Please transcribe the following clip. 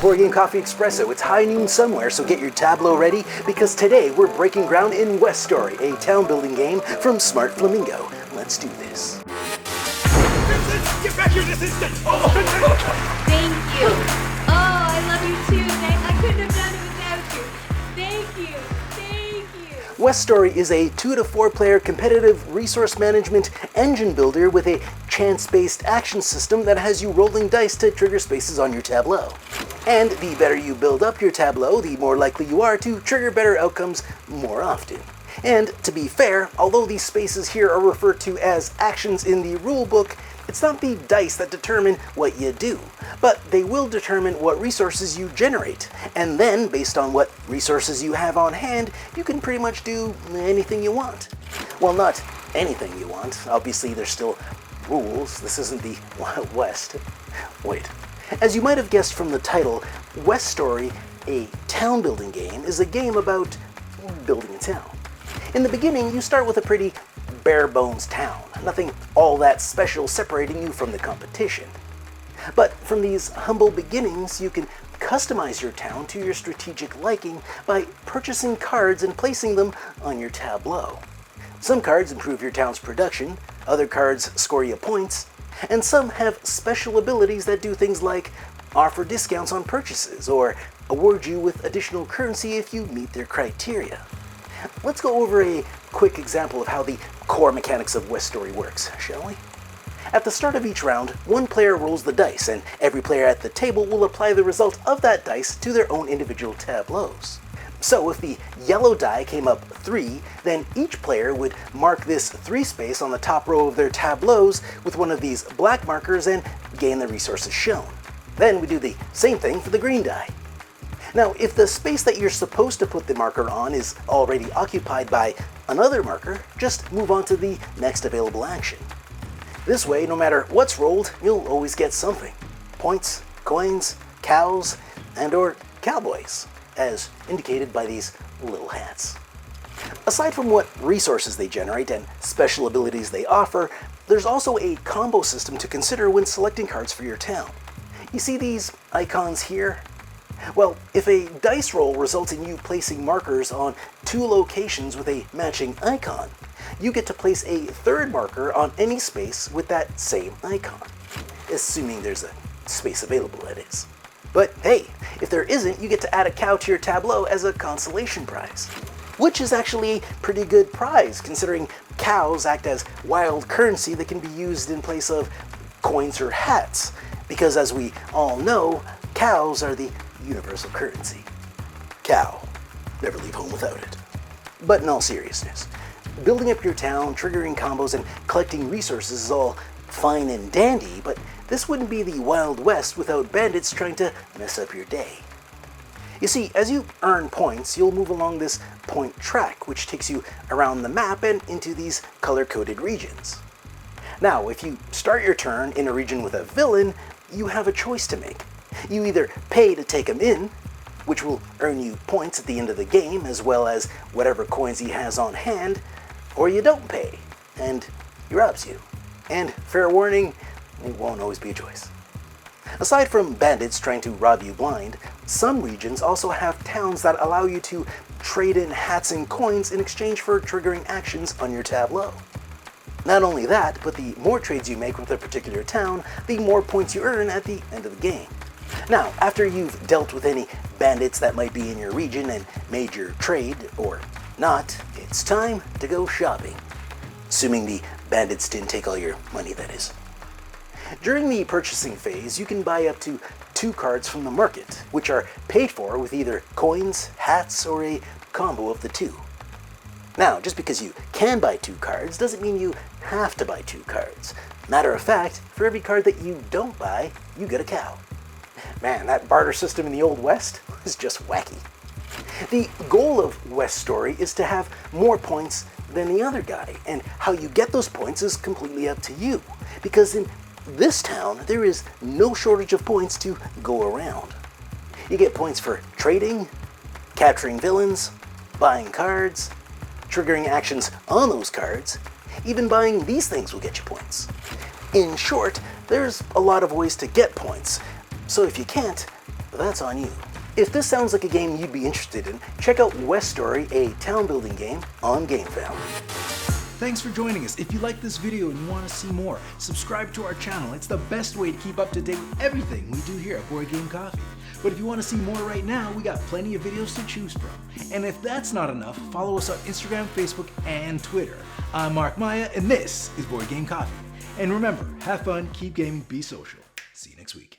Board Game Coffee Espresso. It's high noon somewhere, so get your tableau ready, because today we're breaking ground in West Story, a town-building game from Smart Flamingo. Let's do this. Vincent, get back here this instant! Oh, Thank you. Oh, I love you too. I couldn't have done it without you. Thank you. Thank you. West Story is a 2 to 4 player competitive resource management engine builder with a chance-based action system that has you rolling dice to trigger spaces on your tableau. And the better you build up your tableau, the more likely you are to trigger better outcomes more often. And to be fair, although these spaces here are referred to as actions in the rulebook, it's not the dice that determine what you do, but they will determine what resources you generate. And then, based on what resources you have on hand, you can pretty much do anything you want. Well, not anything you want. Obviously, there's still rules. This isn't the Wild West. Wait. As you might have guessed from the title, West Story, a town building game, is a game about building a town. In the beginning, you start with a pretty bare-bones town, nothing all that special separating you from the competition. But from these humble beginnings, you can customize your town to your strategic liking by purchasing cards and placing them on your tableau. Some cards improve your town's production, other cards score you points, and some have special abilities that do things like offer discounts on purchases or award you with additional currency if you meet their criteria. Let's go over a quick example of how the core mechanics of West Story works, shall we? At the start of each round, one player rolls the dice, and every player at the table will apply the result of that dice to their own individual tableaus. So if the yellow die came up 3, then each player would mark this 3 space on the top row of their tableaus with one of these black markers and gain the resources shown. Then we do the same thing for the green die. Now, if the space that you're supposed to put the marker on is already occupied by another marker, just move on to the next available action. This way, no matter what's rolled, you'll always get something. Points, coins, cows, and/or cowboys, as indicated by these little hats. Aside from what resources they generate and special abilities they offer, there's also a combo system to consider when selecting cards for your town. You see these icons here? Well, if a dice roll results in you placing markers on 2 locations with a matching icon, you get to place a third marker on any space with that same icon. Assuming there's a space available, that is. But hey, if there isn't, you get to add a cow to your tableau as a consolation prize. Which is actually a pretty good prize, considering cows act as wild currency that can be used in place of coins or hats. Because as we all know, cows are the universal currency. Cow. Never leave home without it. But in all seriousness, building up your town, triggering combos, and collecting resources is all fine and dandy, but this wouldn't be the Wild West without bandits trying to mess up your day. You see, as you earn points, you'll move along this point track, which takes you around the map and into these color-coded regions. Now, if you start your turn in a region with a villain, you have a choice to make. You either pay to take him in, which will earn you points at the end of the game, as well as whatever coins he has on hand, or you don't pay, and he robs you. And fair warning, it won't always be a choice. Aside from bandits trying to rob you blind, some regions also have towns that allow you to trade in hats and coins in exchange for triggering actions on your tableau. Not only that, but the more trades you make with a particular town, the more points you earn at the end of the game. Now, after you've dealt with any bandits that might be in your region and made your trade, or not, it's time to go shopping. Assuming the bandits didn't take all your money, that is. During the purchasing phase, you can buy up to 2 cards from the market, which are paid for with either coins, hats, or a combo of the 2. Now, just because you can buy 2 cards doesn't mean you have to buy 2 cards. Matter of fact, for every card that you don't buy, you get a cow. Man, that barter system in the Old West is just wacky. The goal of West Story is to have more points than the other guy, and how you get those points is completely up to you, because in this town, there is no shortage of points to go around. You get points for trading, capturing villains, buying cards, triggering actions on those cards. Even buying these things will get you points. In short, there's a lot of ways to get points, so if you can't, that's on you. If this sounds like a game you'd be interested in, check out West Story, a town building game on GameFound. Thanks for joining us. If you like this video and you want to see more, subscribe to our channel. It's the best way to keep up to date with everything we do here at Board Game Coffee. But if you want to see more right now, we got plenty of videos to choose from. And if that's not enough, follow us on Instagram, Facebook, and Twitter. I'm Mark Maya, and this is Board Game Coffee. And remember, have fun, keep gaming, be social. See you next week.